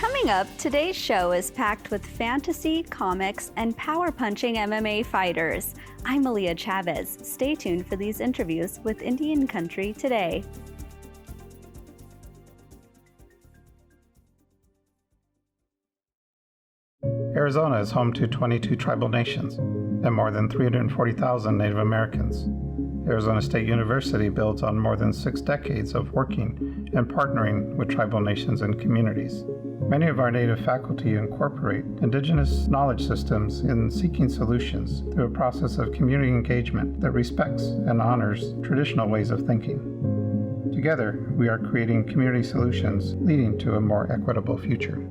Coming up, today's show is packed with fantasy, comics, and power-punching MMA fighters. I'm Aaliyah Chavez. Stay tuned for these interviews with Indian Country Today. Arizona is home to 22 tribal nations and more than 340,000 Native Americans. Arizona State University builds on more than 6 decades of working and partnering with tribal nations and communities. Many of our Native faculty incorporate Indigenous knowledge systems in seeking solutions through a process of community engagement that respects and honors traditional ways of thinking. Together, we are creating community solutions leading to a more equitable future.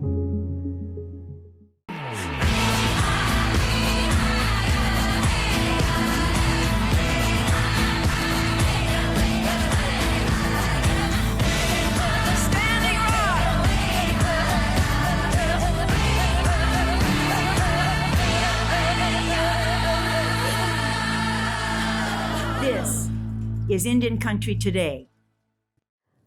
This is Indian Country Today.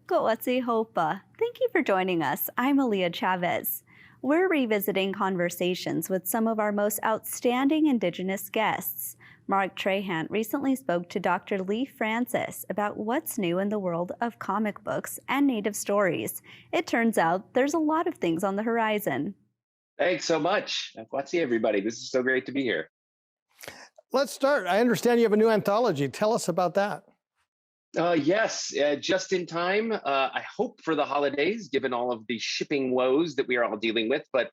Go'atsi Hopa. Thank you for joining us. I'm Aaliyah Chavez. We're revisiting conversations with some of our most outstanding Indigenous guests. Mark Trahant recently spoke to Dr. Lee Francis about what's new in the world of comic books and Native stories. It turns out there's a lot of things on the horizon. Thanks so much. Go'atsi, everybody. This is so great to be here. Let's start. I understand you have a new anthology. Tell us about that. Yes, just in time. I hope for the holidays, given all of the shipping woes that we are all dealing with. But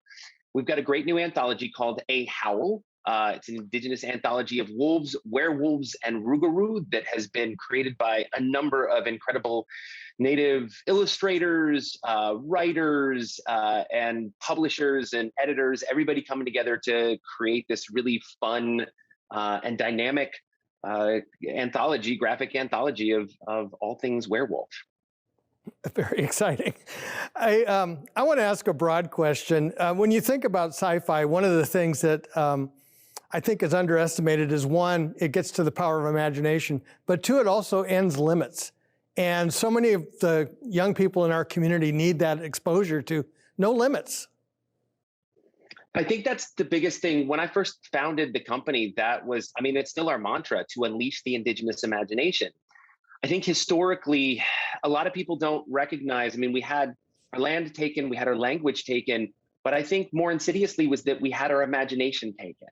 we've got a great new anthology called A Howl. It's an Indigenous anthology of wolves, werewolves, and rougarou that has been created by a number of incredible Native illustrators, writers, and publishers and editors, everybody coming together to create this really fun and dynamic anthology, graphic anthology of all things werewolf. Very exciting. I want to ask a broad question. When you think about sci-fi, one of the things that I think is underestimated is, one, it gets to the power of imagination, but two, it also ends limits. And so many of the young people in our community need that exposure to no limits. I think that's the biggest thing. When I first founded the company, that was, I mean, it's still our mantra, to unleash the Indigenous imagination. I think historically, a lot of people don't recognize, I mean, we had our land taken, we had our language taken, but I think more insidiously was that we had our imagination taken,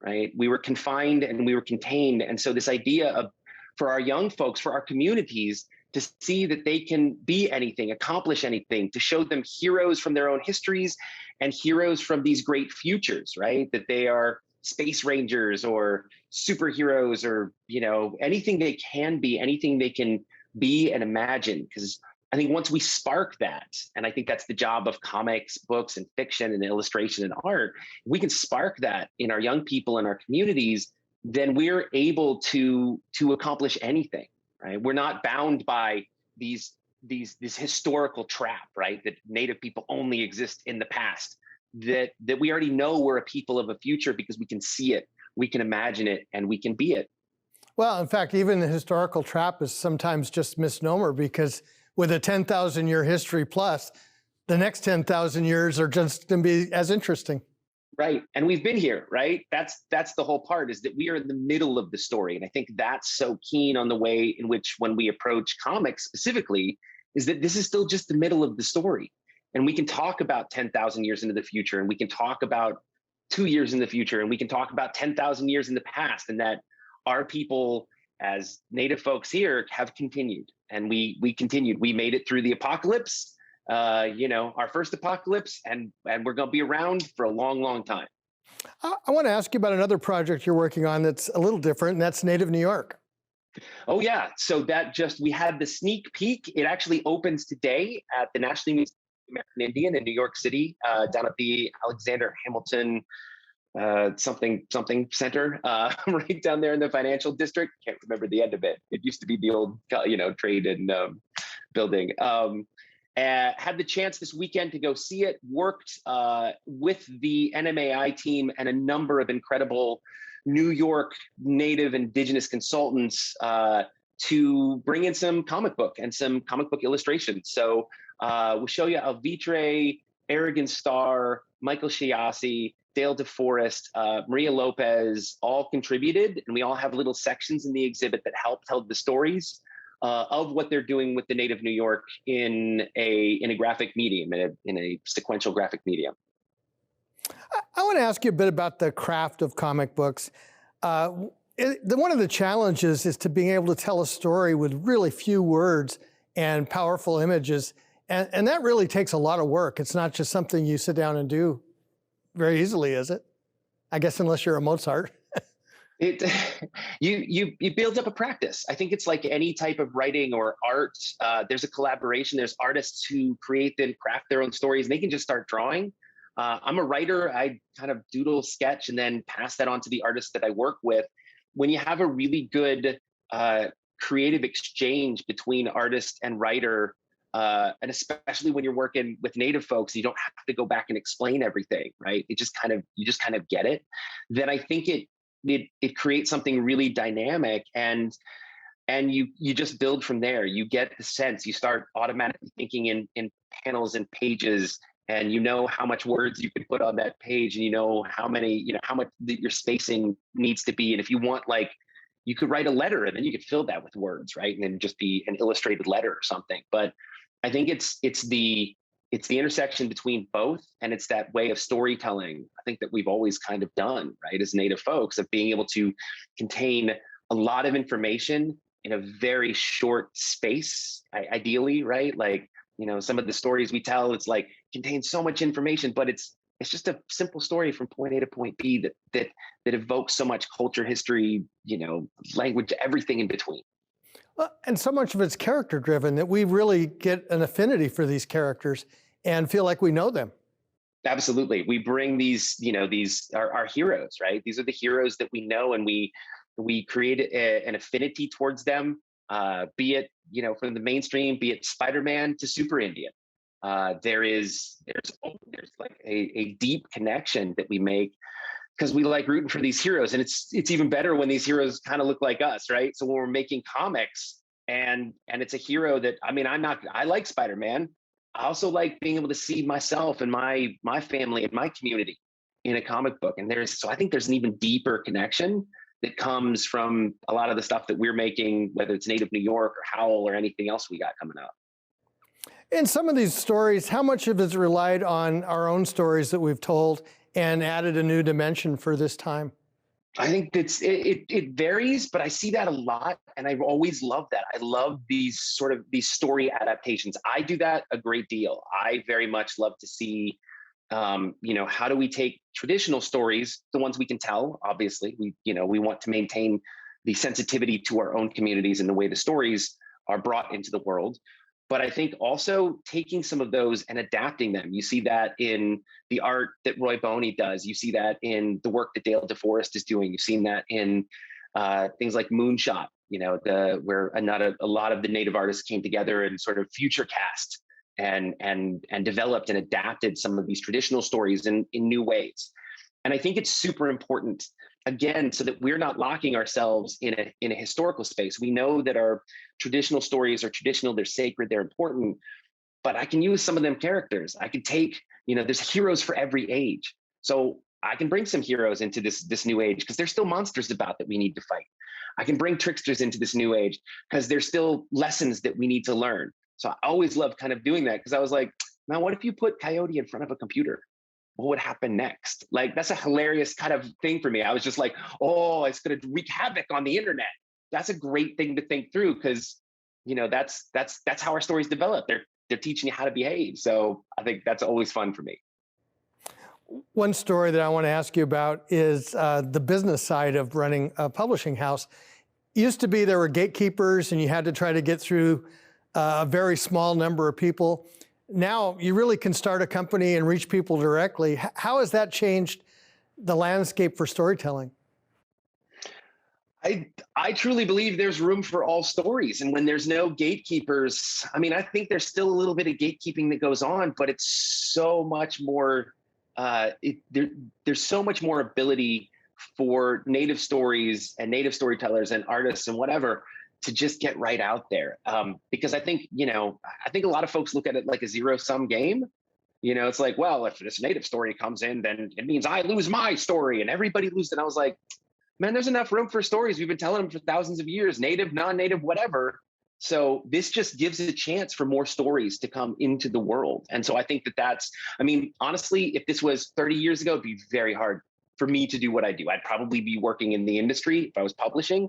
right? We were confined and we were contained. And so this idea of, for our young folks, for our communities, to see that they can be anything, accomplish anything, to show them heroes from their own histories and heroes from these great futures, right? That they are space rangers or superheroes or, you know, anything they can be, anything they can be and imagine. Because I think once we spark that, and I think that's the job of comics, books, and fiction and illustration and art, if we can spark that in our young people and our communities, then we're able to accomplish anything. Right? We're not bound by this historical trap, right? That Native people only exist in the past, that we already know we're a people of a future because we can see it, we can imagine it, and we can be it. Well, in fact, even the historical trap is sometimes just misnomer, because with a 10,000-year history plus, the next 10,000 years are just going to be as interesting. Right. And we've been here, right? That's the whole part, is that we are in the middle of the story. And I think that's so keen on the way in which, when we approach comics specifically, is that this is still just the middle of the story. And we can talk about 10,000 years into the future, and we can talk about 2 years in the future, and we can talk about 10,000 years in the past, and that our people as Native folks here have continued. And we continued. We made it through the apocalypse. You know, our first apocalypse, and we're going to be around for a long, long time. I want to ask you about another project you're working on that's a little different, and that's Native New York. Oh, yeah. So we had the sneak peek. It actually opens today at the National Museum of American Indian in New York City, down at the Alexander Hamilton something center, right down there in the financial district. Can't remember the end of it. It used to be the old, trade and building. Had the chance this weekend to go see it, worked with the NMAI team and a number of incredible New York Native Indigenous consultants to bring in some comic book and some comic book illustrations. So we'll show you Alvitre, Aragon Starr, Michael Chiasi, Dale DeForest, Maria Lopez all contributed, and we all have little sections in the exhibit that help tell the stories of what they're doing with the native New York in a graphic medium, in a sequential graphic medium. I want to ask you a bit about the craft of comic books. One of the challenges is to being able to tell a story with really few words and powerful images. And that really takes a lot of work. It's not just something you sit down and do very easily, is it? I guess unless you're a Mozart. You build up a practice. I think it's like any type of writing or art. There's a collaboration. There's artists who create and craft their own stories, and they can just start drawing. I'm a writer. I kind of doodle, sketch, and then pass that on to the artists that I work with. When you have a really good creative exchange between artist and writer, and especially when you're working with native folks, you don't have to go back and explain everything, right? You just kind of get it. Then I think it creates something really dynamic, and you just build from there. You get the sense. You start automatically thinking in panels and pages, and you know how much words you can put on that page, and you know how much your spacing needs to be. And if you want, like, you could write a letter and then you could fill that with words, right? And then just be an illustrated letter or something. But I think it's the intersection between both, and it's that way of storytelling, I think, that we've always kind of done, right, as native folks, of being able to contain a lot of information in a very short space, ideally, right? Like, some of the stories we tell, it's like contains so much information, but it's just a simple story from point A to point B that evokes so much culture, history, language, everything in between. Well, and so much of it's character driven that we really get an affinity for these characters and feel like we know them. Absolutely. We bring these our heroes, right? These are the heroes that we know, and we create an affinity towards them, be it, from the mainstream, be it Spider-Man to Super Indian. There's like a deep connection that we make because we like rooting for these heroes, and it's even better when these heroes kind of look like us, right? So when we're making comics and it's a hero that, I like Spider-Man. I also like being able to see myself and my family and my community in a comic book. And I think there's an even deeper connection that comes from a lot of the stuff that we're making, whether it's Native New York or Howl or anything else we got coming out. In some of these stories, how much of it's relied on our own stories that we've told and added a new dimension for this time? I think it varies, but I see that a lot, and I've always loved that. I love these story adaptations. I do that a great deal. I very much love to see, how do we take traditional stories, the ones we can tell. Obviously, we want to maintain the sensitivity to our own communities and the way the stories are brought into the world. But I think also taking some of those and adapting them. You see that in the art that Roy Boney does. You see that in the work that Dale DeForest is doing. You've seen that in things like Moonshot, where a lot of the native artists came together and sort of future cast and developed and adapted some of these traditional stories in new ways. And I think it's super important, again, so that we're not locking ourselves in a historical space. We know that our traditional stories are traditional, they're sacred, they're important, but I can use some of them characters. I could take, there's heroes for every age. So I can bring some heroes into this new age because there's still monsters about that we need to fight. I can bring tricksters into this new age because there's still lessons that we need to learn. So I always loved kind of doing that because I was like, man, what if you put Coyote in front of a computer? What would happen next? Like, that's a hilarious kind of thing for me. I was just like, oh, it's going to wreak havoc on the internet. That's a great thing to think through because, that's how our stories develop. They're teaching you how to behave. So I think that's always fun for me. One story that I want to ask you about is the business side of running a publishing house. It used to be there were gatekeepers and you had to try to get through a very small number of people. Now you really can start a company and reach people directly. How has that changed the landscape for storytelling? I truly believe there's room for all stories. And when there's no gatekeepers, I think there's still a little bit of gatekeeping that goes on, but it's so much more, there's so much more ability for native stories and native storytellers and artists and whatever to just get right out there. Because I think a lot of folks look at it like a zero-sum game. It's like, well, if this native story comes in, then it means I lose my story and everybody loses. And I was like, man, there's enough room for stories. We've been telling them for thousands of years, native, non-native, whatever. So this just gives a chance for more stories to come into the world. And so I think honestly, if this was 30 years ago, it'd be very hard for me to do what I do. I'd probably be working in the industry if I was publishing.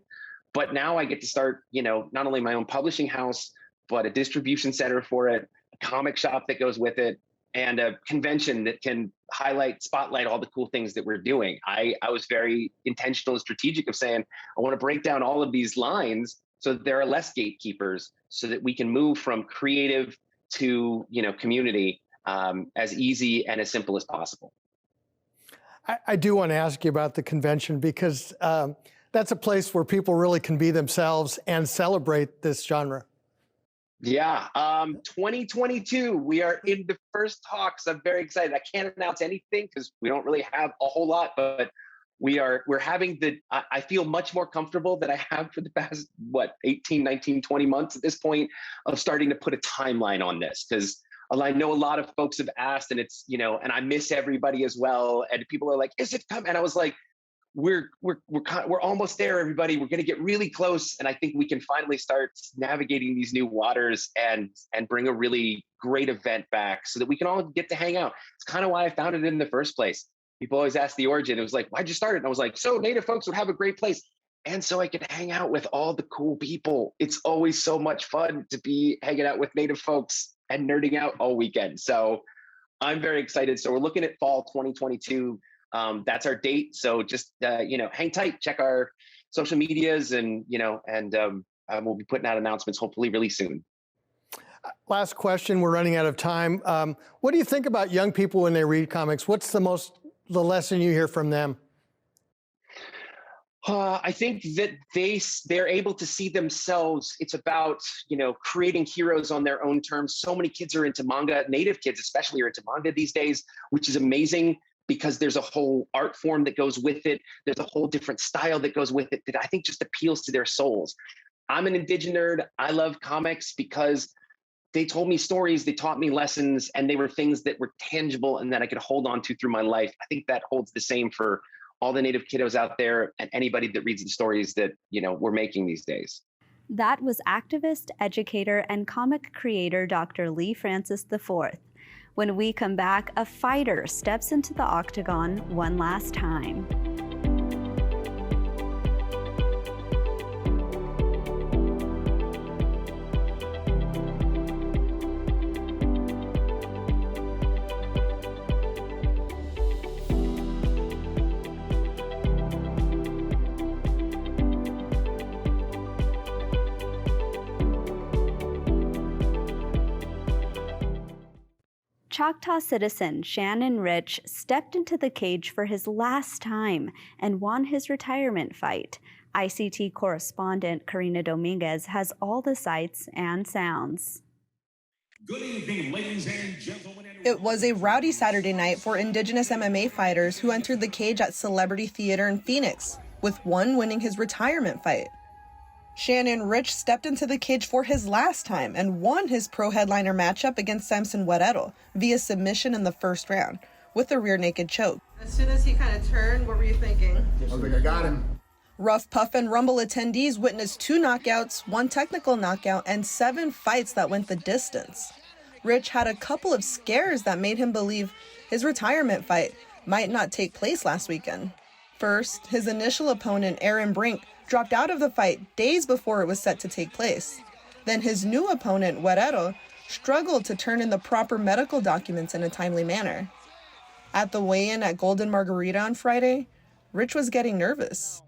But now I get to start, not only my own publishing house, but a distribution center for it, a comic shop that goes with it, and a convention that can spotlight all the cool things that we're doing. I was very intentional and strategic of saying, I want to break down all of these lines so that there are less gatekeepers, so that we can move from creative to, community as easy and as simple as possible. I do want to ask you about the convention, because that's a place where people really can be themselves and celebrate this genre. Yeah, 2022, we are in the first talks. I'm very excited. I can't announce anything because we don't really have a whole lot, but we're having I feel much more comfortable than I have for the past, 18, 19, 20 months at this point, of starting to put a timeline on this. Because I know a lot of folks have asked, and it's, and I miss everybody as well. And people are like, is it coming? And I was like, we're almost there, everybody. We're going to get really close. And I think we can finally start navigating these new waters and bring a really great event back so that we can all get to hang out. It's kind of why I founded it in the first place. People always ask the origin. It was like, why'd you start it? And I was like, so native folks would have a great place. And so I could hang out with all the cool people. It's always so much fun to be hanging out with native folks and nerding out all weekend. So I'm very excited. So we're looking at fall 2022. That's our date. So just, hang tight, check our social medias, and we'll be putting out announcements hopefully really soon. Last question, we're running out of time. What do you think about young people when they read comics? What's the lesson you hear from them? I think that they're able to see themselves. It's about, creating heroes on their own terms. So many kids are into manga, native kids especially are into manga these days, which is amazing, because there's a whole art form that goes with it. There's a whole different style that goes with it that I think just appeals to their souls. I'm an Indigenous nerd. I love comics because they told me stories, they taught me lessons, and they were things that were tangible and that I could hold on to through my life. I think that holds the same for all the native kiddos out there and anybody that reads the stories that, we're making these days. That was activist, educator, and comic creator Dr. Lee Francis IV. When we come back, a fighter steps into the octagon one last time. Choctaw citizen Shannon Rich stepped into the cage for his last time and won his retirement fight. ICT correspondent Karina Dominguez has all the sights and sounds. Good evening, ladies and gentlemen. It was a rowdy Saturday night for Indigenous MMA fighters who entered the cage at Celebrity Theater in Phoenix, with one winning his retirement fight. Shannon Rich stepped into the cage for his last time and won his pro headliner matchup against Samson Guerrero via submission in the first round with a rear naked choke. As soon as he kind of turned, what were you thinking? I was like, I got him. Rough Puff and Rumble attendees witnessed 2 knockouts, 1 technical knockout, and 7 fights that went the distance. Rich had a couple of scares that made him believe his retirement fight might not take place last weekend. First, his initial opponent, Aaron Brink, dropped out of the fight days before it was set to take place. Then his new opponent, Guerrero, struggled to turn in the proper medical documents in a timely manner. At the weigh-in at Golden Margarita on Friday, Rich was getting nervous.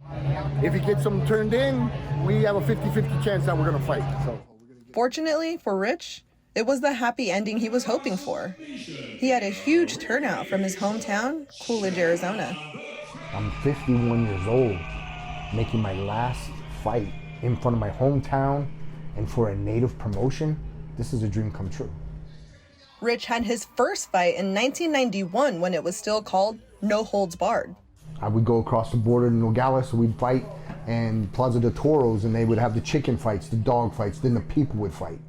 If he gets them turned in, we have a 50-50 chance that we're going to fight. Fortunately for Rich, it was the happy ending he was hoping for. He had a huge turnout from his hometown, Coolidge, Arizona. I'm 51 years old, making my last fight in front of my hometown and for a native promotion. This is a dream come true. Rich had his first fight in 1991 when it was still called No Holds Barred. I would go across the border to Nogales, so we'd fight in Plaza de Toros, and they would have the chicken fights, the dog fights, then the people would fight.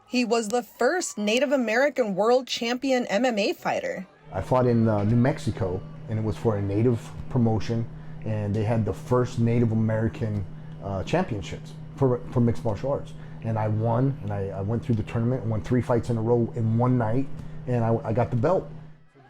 He was the first Native American world champion MMA fighter. I fought in New Mexico, and it was for a Native promotion, and they had the first Native American championships for mixed martial arts. And I won, and I went through the tournament and won 3 fights in a row in one night, and I got the belt.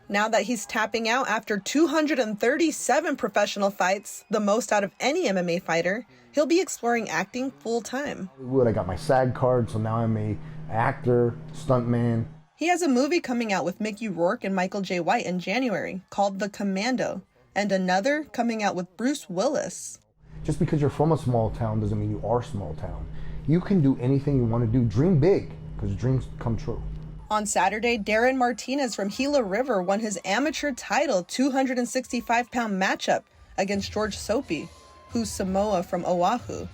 Now that he's tapping out after 237 professional fights, the most out of any MMA fighter, he'll be exploring acting full-time. I got my SAG card, so now I'm a actor, stuntman. He has a movie coming out with Mickey Rourke and Michael J. White in January called The Commando, and another coming out with Bruce Willis. Just because you're from a small town doesn't mean you are small town. You can do anything you want to do. Dream big, because dreams come true. On Saturday, Darren Martinez from Gila River won his amateur title 265-pound matchup against George Soapy, who's Samoa from Oahu.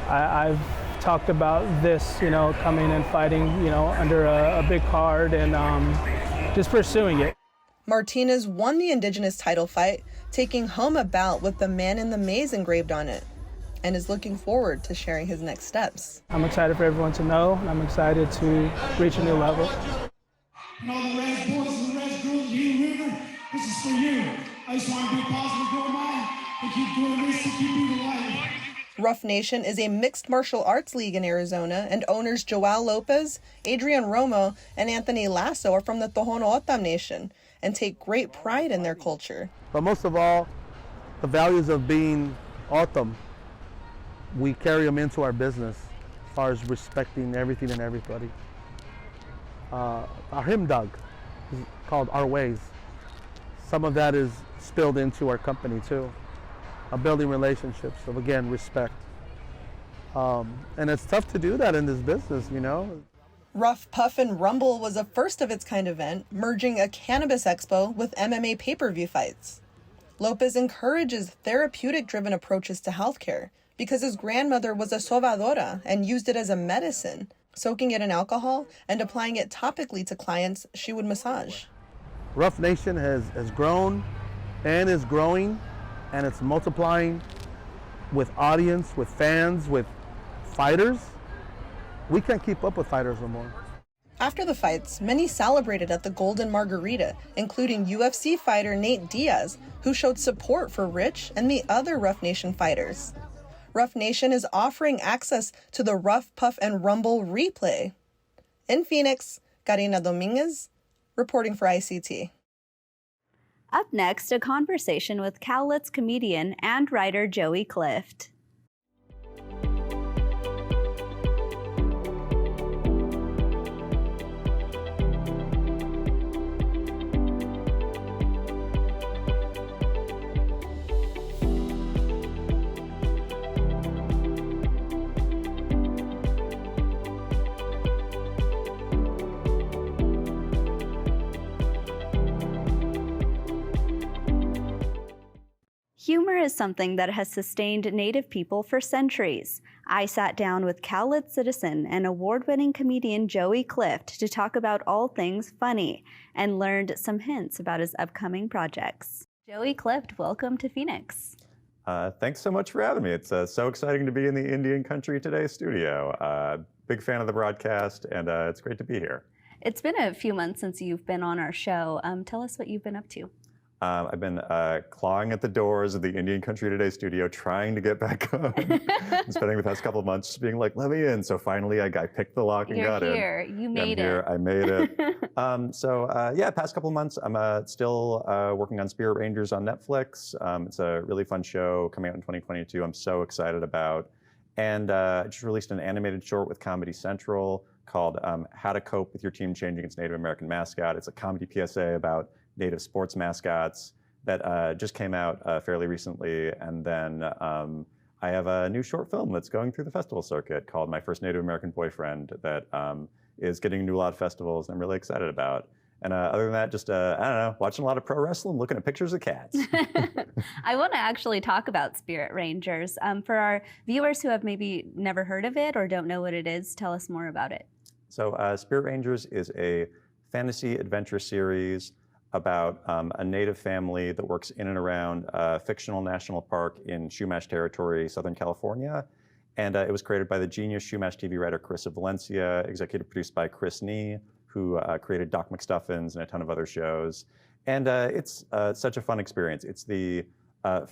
I've talked about this, coming and fighting, under a big card and just pursuing it. Martinez won the Indigenous title fight, taking home a bout with the Man in the Maze engraved on it, and is looking forward to sharing his next steps. I'm excited for everyone to know, and I'm excited to reach a new level. And all the Red boys and the Red girls of Gila River, this is for you. I just want to be a positive role model and keep doing this to keep you alive. Rough Nation is a mixed martial arts league in Arizona, and owners Joao Lopez, Adrian Romo, and Anthony Lasso are from the Tohono O'odham Nation and take great pride in their culture. But most of all, the values of being O'odham, we carry them into our business as far as respecting everything and everybody. Our hymdog is called Our Ways. Some of that is spilled into our company too. Building relationships of, again, respect. And it's tough to do that in this business, Rough, Puff, and Rumble was a first of its kind event, merging a cannabis expo with MMA pay-per-view fights. Lopez encourages therapeutic-driven approaches to healthcare because his grandmother was a sobadora and used it as a medicine, soaking it in alcohol and applying it topically to clients she would massage. Rough Nation has grown and is growing, and it's multiplying with audience, with fans, with fighters. We can't keep up with fighters no more. After the fights, many celebrated at the Golden Margarita, including UFC fighter Nate Diaz, who showed support for Rich and the other Rough Nation fighters. Rough Nation is offering access to the Rough, Puff, and Rumble replay. In Phoenix, Karina Dominguez, reporting for ICT. Up next, a conversation with Cowlitz comedian and writer Joey Clift. Humor is something that has sustained Native people for centuries. I sat down with Cowlitz citizen and award-winning comedian Joey Clift to talk about all things funny and learned some hints about his upcoming projects. Joey Clift, welcome to Phoenix. Thanks so much for having me. It's so exciting to be in the Indian Country Today studio. Big fan of the broadcast, and it's great to be here. It's been a few months since you've been on our show. Tell us what you've been up to. I've been clawing at the doors of the Indian Country Today studio, trying to get back on. Spending the past couple of months being like, let me in. So finally, I picked the lock and got in. You're here. You made it. I'm here. I made it. Yeah, past couple of months, I'm still working on Spirit Rangers on Netflix. It's a really fun show coming out in 2022. I'm so excited about. And I just released an animated short with Comedy Central called How to Cope with Your Team Changing Its Native American Mascot. It's a comedy PSA about Native sports mascots that just came out fairly recently. And then I have a new short film that's going through the festival circuit called My First Native American Boyfriend that is getting into a lot of festivals and I'm really excited about. And other than that, just, I don't know, watching a lot of pro wrestling, looking at pictures of cats. I want to actually talk about Spirit Rangers. For our viewers who have maybe never heard of it or don't know what it is, tell us more about it. So Spirit Rangers is a fantasy adventure series about a Native family that works in and around a fictional national park in Chumash territory, Southern California. And it was created by the genius Shumash TV writer Carissa Valencia, executive produced by Chris Nee, who created Doc McStuffins and a ton of other shows. And it's such a fun experience. It's the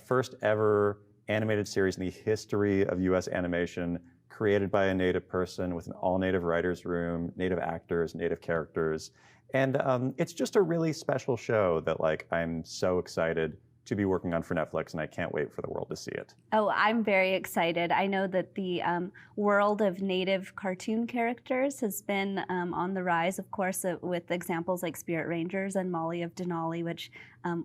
first ever animated series in the history of US animation, created by a Native person with an all-Native writer's room, Native actors, Native characters. And it's just a really special show that like I'm so excited to be working on for Netflix, and I can't wait for the world to see it. Oh, I'm very excited. I know that the world of Native cartoon characters has been on the rise, of course, with examples like Spirit Rangers and Molly of Denali, which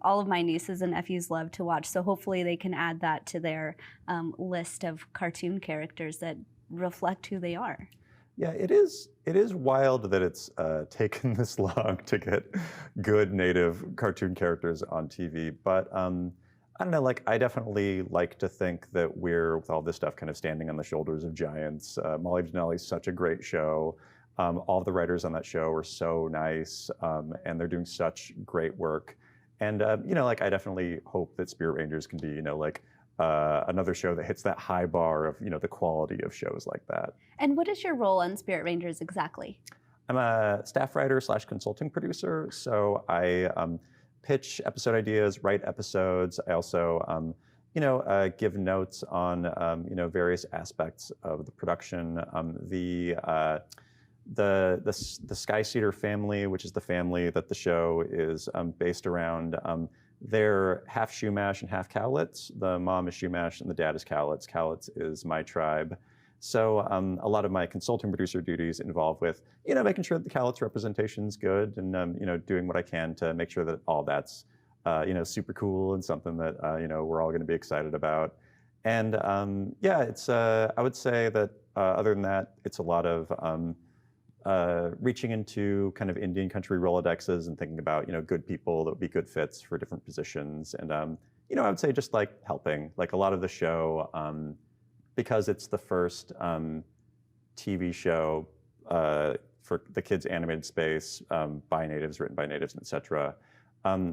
all of my nieces and nephews love to watch. So hopefully they can add that to their list of cartoon characters that reflect who they are. Yeah, it is wild that it's taken this long to get good Native cartoon characters on TV. But I don't know, like I definitely like to think that we're, with all this stuff, kind of standing on the shoulders of giants. Molly Denali is such a great show. All of the writers on that show are so nice, and they're doing such great work. And you know, like I definitely hope that Spirit Rangers can be, you know, like another show that hits that high bar of, you know, the quality of shows like that. And what is your role on Spirit Rangers exactly? I'm a staff writer / consulting producer. So I pitch episode ideas, write episodes. I also, you know, give notes on, you know, various aspects of the production. The Sky Cedar family, which is the family that the show is based around, they're half Shumash and half Cowlitz. The mom is Shumash and the dad is Cowlitz. Cowlitz is my tribe. So a lot of my consulting producer duties involve with, you know, making sure that the Cowlitz representation's good and, you know, doing what I can to make sure that all that's, you know, super cool and something that, you know, we're all going to be excited about. And yeah, it's, I would say that other than that, it's a lot of reaching into kind of Indian country Rolodexes and thinking about, you know, good people that would be good fits for different positions. And, you know, I would say just like helping, like a lot of the show, because it's the first TV show for the kids animated space by natives, written by natives, et cetera.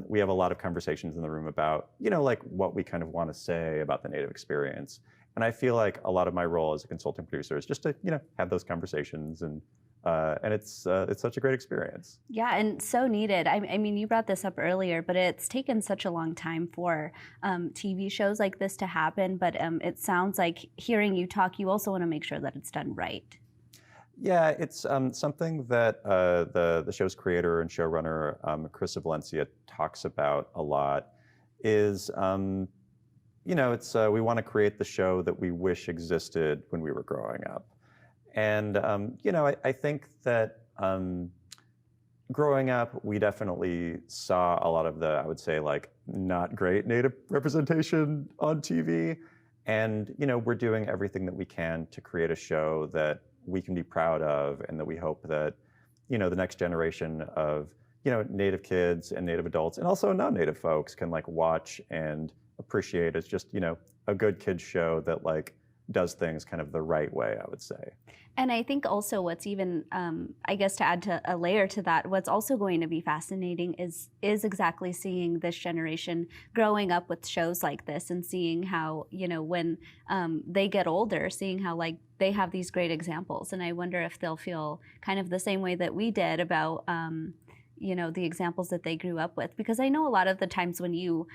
We have a lot of conversations in the room about, you know, like what we kind of want to say about the Native experience. And I feel like a lot of my role as a consulting producer is just to, you know, have those conversations and it's such a great experience. Yeah, and so needed. I mean, you brought this up earlier, but it's taken such a long time for TV shows like this to happen. But it sounds like hearing you talk, you also want to make sure that it's done right. Yeah, it's something that the show's creator and showrunner, Carissa Valencia, talks about a lot. Is you know, it's we want to create the show that we wish existed when we were growing up. And, you know, I think that growing up, we definitely saw a lot of the, I would say, like, not great Native representation on TV. And, you know, we're doing everything that we can to create a show that we can be proud of and that we hope that, you know, the next generation of, you know, Native kids and Native adults and also non-Native folks can, like, watch and appreciate as just, you know, a good kids show that, like, does things kind of the right way, I would say. And I think also what's even, I guess to add to a layer to that, what's also going to be fascinating is exactly seeing this generation growing up with shows like this and seeing how, you know, when they get older, seeing how like they have these great examples. And I wonder if they'll feel kind of the same way that we did about you know, the examples that they grew up with. Because I know a lot of the times when you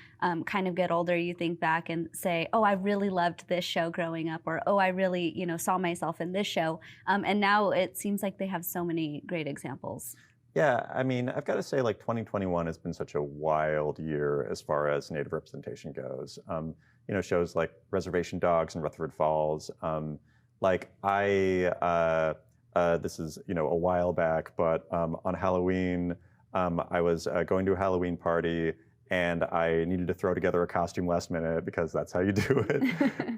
kind of get older, you think back and say, oh, I really loved this show growing up, or, oh, I really, you know, saw myself in this show. And now it seems like they have so many great examples. Yeah, I mean, I've got to say, like, 2021 has been such a wild year as far as Native representation goes. You know, shows like Reservation Dogs and Rutherford Falls. Like, this is, you know, a while back, but on Halloween, I was going to a Halloween party and I needed to throw together a costume last minute because that's how you do it.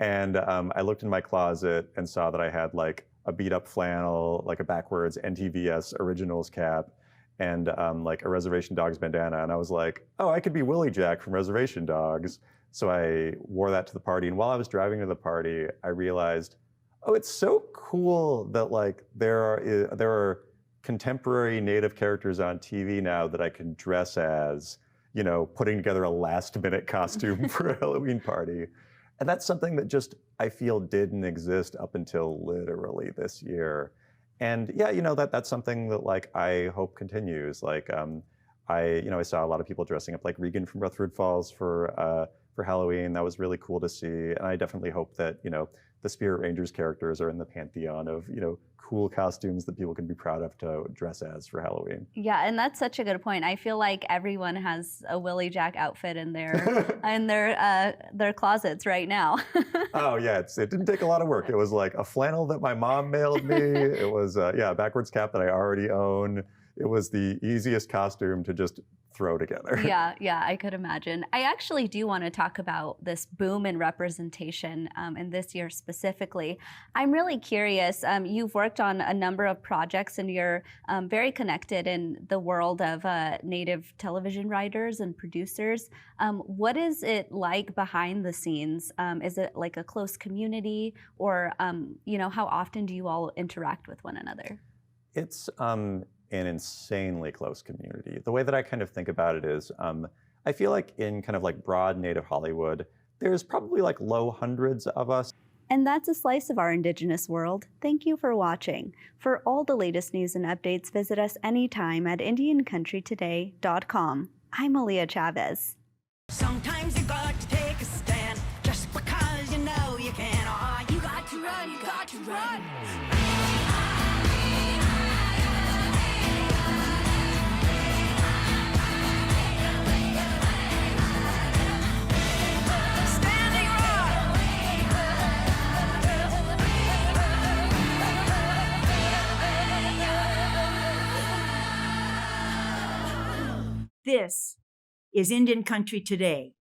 And I looked in my closet and saw that I had like a beat up flannel, like a backwards NTVS Originals cap, and like a Reservation Dogs bandana. And I was like, oh, I could be Willie Jack from Reservation Dogs. So I wore that to the party. And while I was driving to the party, I realized, oh, it's so cool that like there are contemporary Native characters on TV now that I can dress as, you know, putting together a last minute costume for a Halloween party. And that's something that just, I feel, didn't exist up until literally this year. And yeah, that's something that like I hope continues. Like I saw a lot of people dressing up like Regan from Rutherford Falls for Halloween. That was really cool to see. And I definitely hope that, the Spirit Rangers characters are in the pantheon of, cool costumes that people can be proud of to dress as for Halloween. Yeah, and that's such a good point. I feel like everyone has a Willie Jack outfit in their closets right now. Oh yeah, it didn't take a lot of work. It was like a flannel that my mom mailed me. It was a backwards cap that I already own. It was the easiest costume to just throw together. Yeah, I could imagine. I actually do want to talk about this boom in representation in this year specifically. I'm really curious. You've worked on a number of projects and you're very connected in the world of Native television writers and producers. What is it like behind the scenes? Is it like a close community, or how often do you all interact with one another? It's an insanely close community. The way that I kind of think about it is, I feel like in kind of like broad Native Hollywood, there's probably like low hundreds of us. And that's a slice of our Indigenous world. Thank you for watching. For all the latest news and updates, visit us anytime at IndianCountryToday.com. I'm Aaliyah Chavez. Sometimes you got to take a stand just because you know you can. Oh, you got to run, you got to run. This is Indian Country Today.